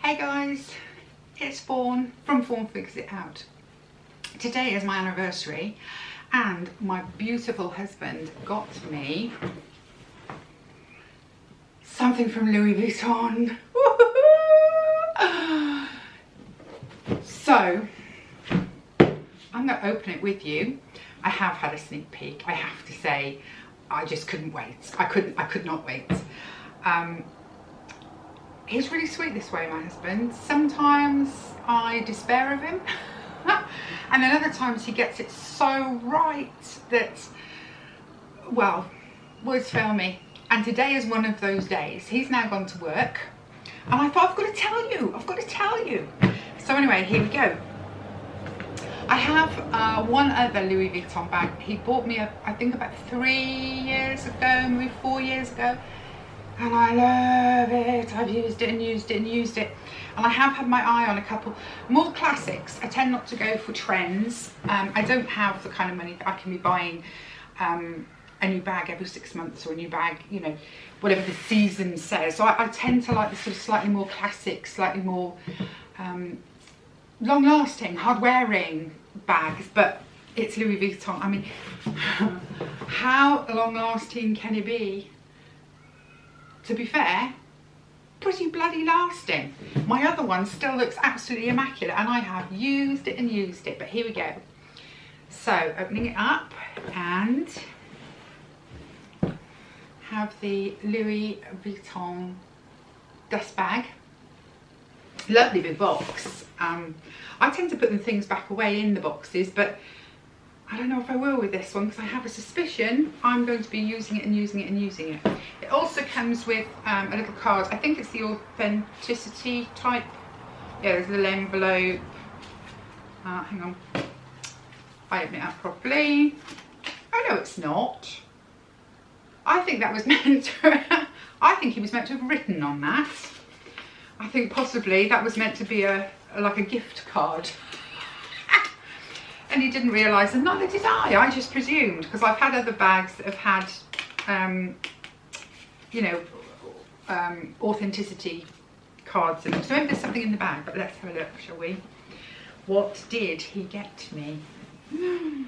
Hey guys, it's Fawn from Fawn Figures It Out. Today is my anniversary and my beautiful husband got me something from Louis Vuitton. So I'm going to open it with you. I have had a sneak peek. I have to say, I just couldn't wait. I could not wait. He's really sweet this way, my husband. Sometimes I despair of him. And then other times he gets it so right that, well, words fail me. And today is one of those days. He's now gone to work. And I thought, I've got to tell you. So anyway, here we go. I have one other Louis Vuitton bag. He bought me, I think about 3 years ago, maybe 4 years ago. And I love it. I've used it and used it and used it. And I have had my eye on a couple more classics. I tend not to go for trends. I don't have the kind of money that I can be buying a new bag every 6 months or a new bag, you know, whatever the season says. So I tend to like the sort of slightly more classic, slightly more long-lasting, hard-wearing bags. But it's Louis Vuitton. I mean, how long-lasting can it be? To be fair, pretty bloody lasting. My other one still looks absolutely immaculate and I have used it and used it, but here we go. So opening it up and have the Louis Vuitton dust bag. Lovely big box. I tend to put the things back away in the boxes, but I don't know if I will with this one because I have a suspicion I'm going to be using it and using it and using it. It also comes with a little card. I think it's the authenticity type. Yeah, there's a little envelope. Hang on. I open it up properly. Oh no, it's not. I think that was meant to, I think he was meant to have written on that. I think possibly that was meant to be like a gift card. And he didn't realise, and neither did I just presumed, because I've had other bags that have had, you know, authenticity cards in them. So maybe there's something in the bag, but let's have a look, shall we? What did he get me? And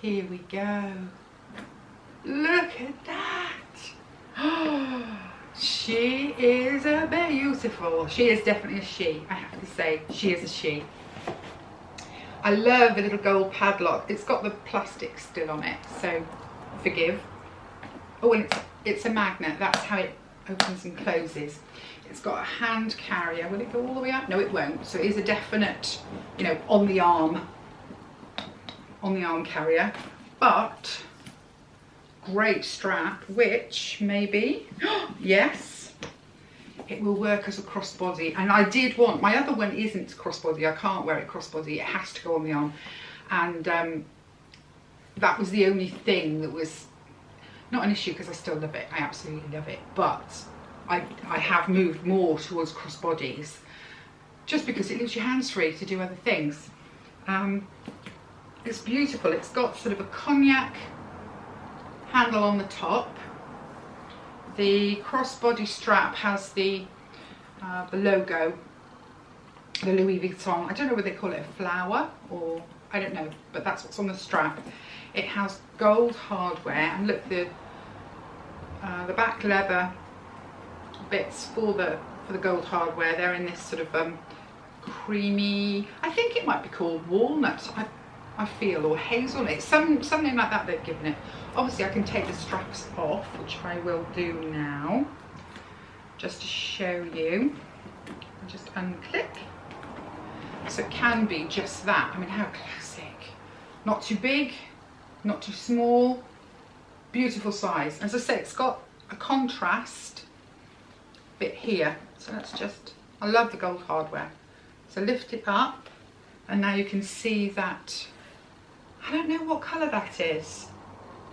here we go. Look at that. She is a beautiful. She is definitely a she. I have to say, she is a she. I love the little gold padlock. It's got the plastic still on it, so forgive. Oh, and it's a magnet. That's how it opens and closes. It's got a hand carrier. Will it go all the way up? No, it won't. So it is a definite, you know, on the arm carrier. But great strap, which maybe, yes, it will work as a crossbody. And I did want, my other one isn't crossbody. I can't wear it crossbody. It has to go on the arm. And that was the only thing that was not an issue because I still love it. I absolutely love it. But I have moved more towards crossbodies just because it leaves your hands free to do other things. It's beautiful. It's got sort of a cognac handle on the top. The crossbody strap has the logo, the Louis Vuitton. I don't know whether they call it a flower or I don't know, but that's what's on the strap. It has gold hardware, and look, the back leather bits for the gold hardware. They're in this sort of creamy. I think it might be called walnut. I feel, or hazelnut, something like that they've given it. Obviously I can take the straps off, which I will do now, just to show you. I'll just unclick. So it can be just that. I mean, how classic. Not too big, not too small, beautiful size. As I say, it's got a contrast bit here. So let's just, I love the gold hardware. So lift it up and now you can see that. I don't know what colour that is.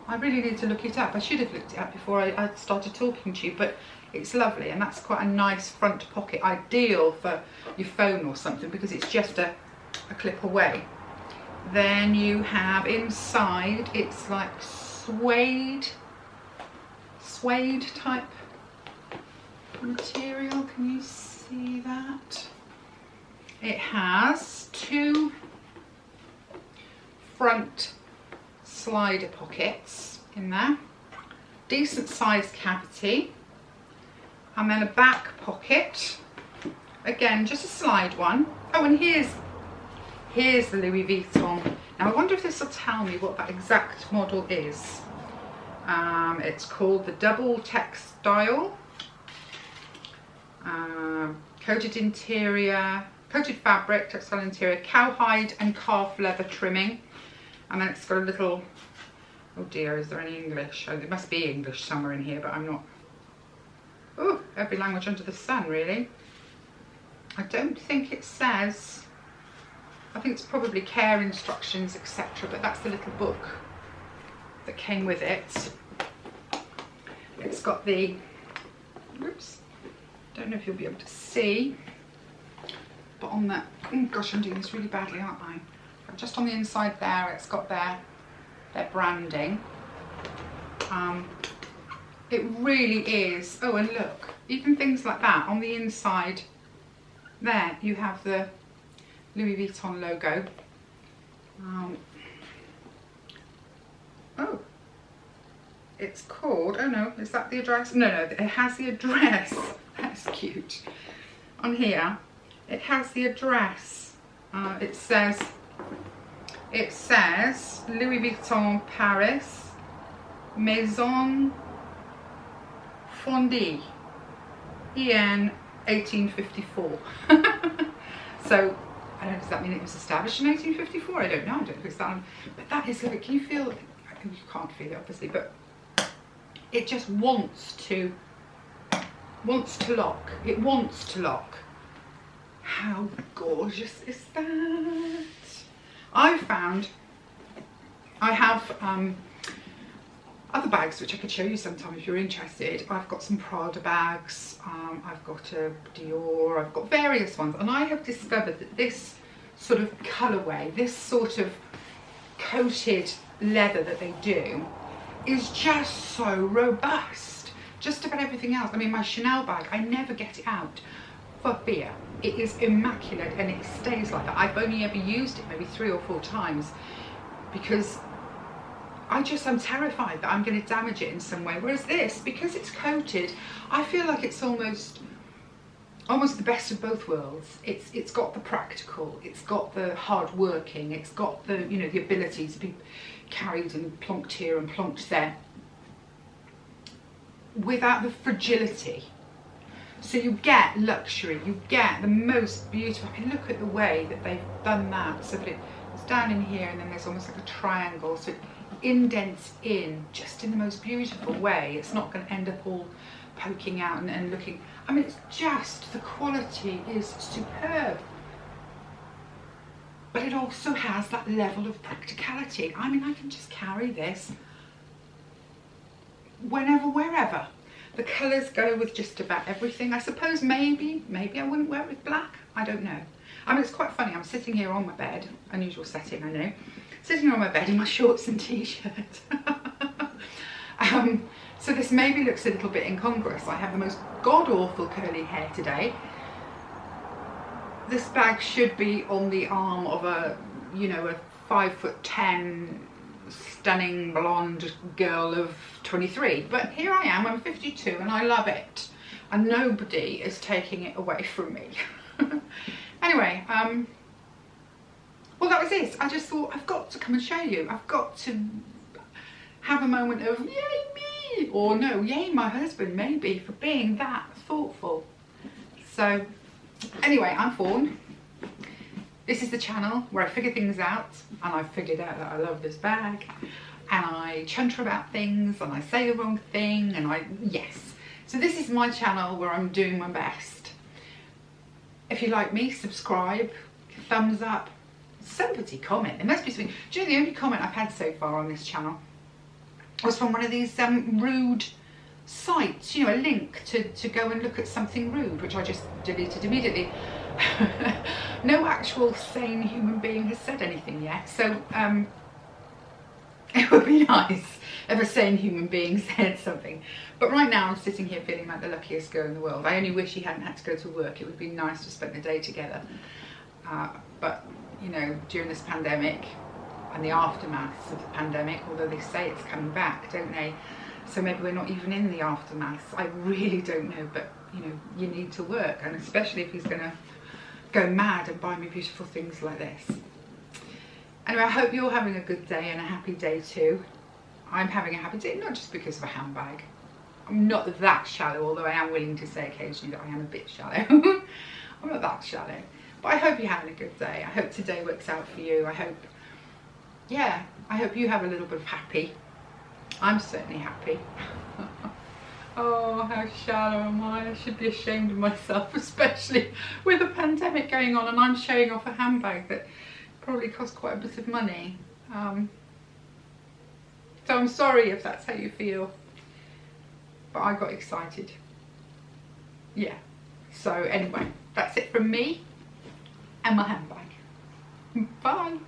I really need to look it up. I should have looked it up before I started talking to you, but it's lovely, and that's quite a nice front pocket, ideal for your phone or something because it's just a clip away. Then you have inside, it's like suede type material. Can you see that? It has 2 front slider pockets in there, decent sized cavity, and then a back pocket, again just a slide one. Oh, and here's the Louis Vuitton. Now I wonder if this will tell me what that exact model is. It's called the double textile, coated interior, coated fabric, textile interior, cowhide and calf leather trimming. And then it's got a little, oh dear, is there any English? Oh, there must be English somewhere in here, but I'm not. Oh, every language under the sun, really. I don't think it says. I think it's probably care instructions, etc. But that's the little book that came with it. It's got the, oops, don't know if you'll be able to see, but on the, oh gosh, I'm doing this really badly, aren't I? Just on the inside there, it's got their branding. It really is. Oh, and look, even things like that on the inside there, you have the Louis Vuitton logo. Oh, it's called, oh no, is that the address? No, it has the address. That's cute. On here, it has the address. It says Louis Vuitton Paris, Maison Fondée, EN 1854. So, I don't know, does that mean it was established in 1854? I don't know, I don't know if it's that. But that is, can you feel, you can't feel it obviously, but it just wants to lock. It wants to lock. How gorgeous is that? I have other bags which I could show you sometime if you're interested. I've got some Prada bags, I've got a Dior, I've got various ones, and I have discovered that this sort of colourway, this sort of coated leather that they do is just so robust. Just about everything else. I mean, my Chanel bag, I never get it out for fear. It is immaculate and it stays like that. I've only ever used it maybe 3 or 4 times because I'm terrified that I'm going to damage it in some way. Whereas this, because it's coated, I feel like it's almost the best of both worlds. It's got the practical, it's got the hard working, it's got the, you know, the ability to be carried and plonked here and plonked there without the fragility. So you get luxury, you get the most beautiful. I mean, look at the way that they've done that, so that it's down in here and then there's almost like a triangle, so it indents in just in the most beautiful way. It's not going to end up all poking out and looking, I mean, it's just, the quality is superb. But it also has that level of practicality. I mean, I can just carry this whenever, wherever. The colours go with just about everything. I suppose maybe I wouldn't wear it with black. I don't know. I mean, it's quite funny. I'm sitting here on my bed, unusual setting, I know. Sitting on my bed in my shorts and t-shirt. So this maybe looks a little bit incongruous. I have the most god-awful curly hair today. This bag should be on the arm of a, you know, a 5'10" stunning blonde girl of 23, but here I am, I'm 52 and I love it and nobody is taking it away from me. Anyway, well, that was it. I just thought I've got to come and show you. I've got to have a moment of yay me, or no, yay my husband maybe, for being that thoughtful. So anyway, I'm Fawn. This is the channel where I figure things out, and I've figured out that I love this bag, and I chunter about things, and I say the wrong thing, and yes. So this is my channel where I'm doing my best. If you like me, subscribe, thumbs up, somebody comment. There must be something. Do you know the only comment I've had so far on this channel was from one of these rude sites, you know, a link to go and look at something rude, which I just deleted immediately. No actual sane human being has said anything yet, so It would be nice if a sane human being said something. But right now I'm sitting here feeling like the luckiest girl in the world. I only wish he hadn't had to go to work. It would be nice to spend the day together. But, you know, during this pandemic and the aftermaths of the pandemic, although they say it's coming back, don't they? So maybe we're not even in the aftermath. I really don't know, but, you know, you need to work. And especially if he's going to go mad and buy me beautiful things like this. Anyway, I hope you're having a good day and a happy day too. I'm having a happy day, not just because of a handbag. I'm not that shallow, although I am willing to say occasionally that I am a bit shallow. I'm not that shallow. But I hope you're having a good day. I hope today works out for you. I hope you have a little bit of happy. I'm certainly happy. Oh, how shallow am I? I should be ashamed of myself, especially with a pandemic going on and I'm showing off a handbag that probably cost quite a bit of money. So I'm sorry if that's how you feel, but I got excited. Yeah, so anyway, that's it from me and my handbag. Bye.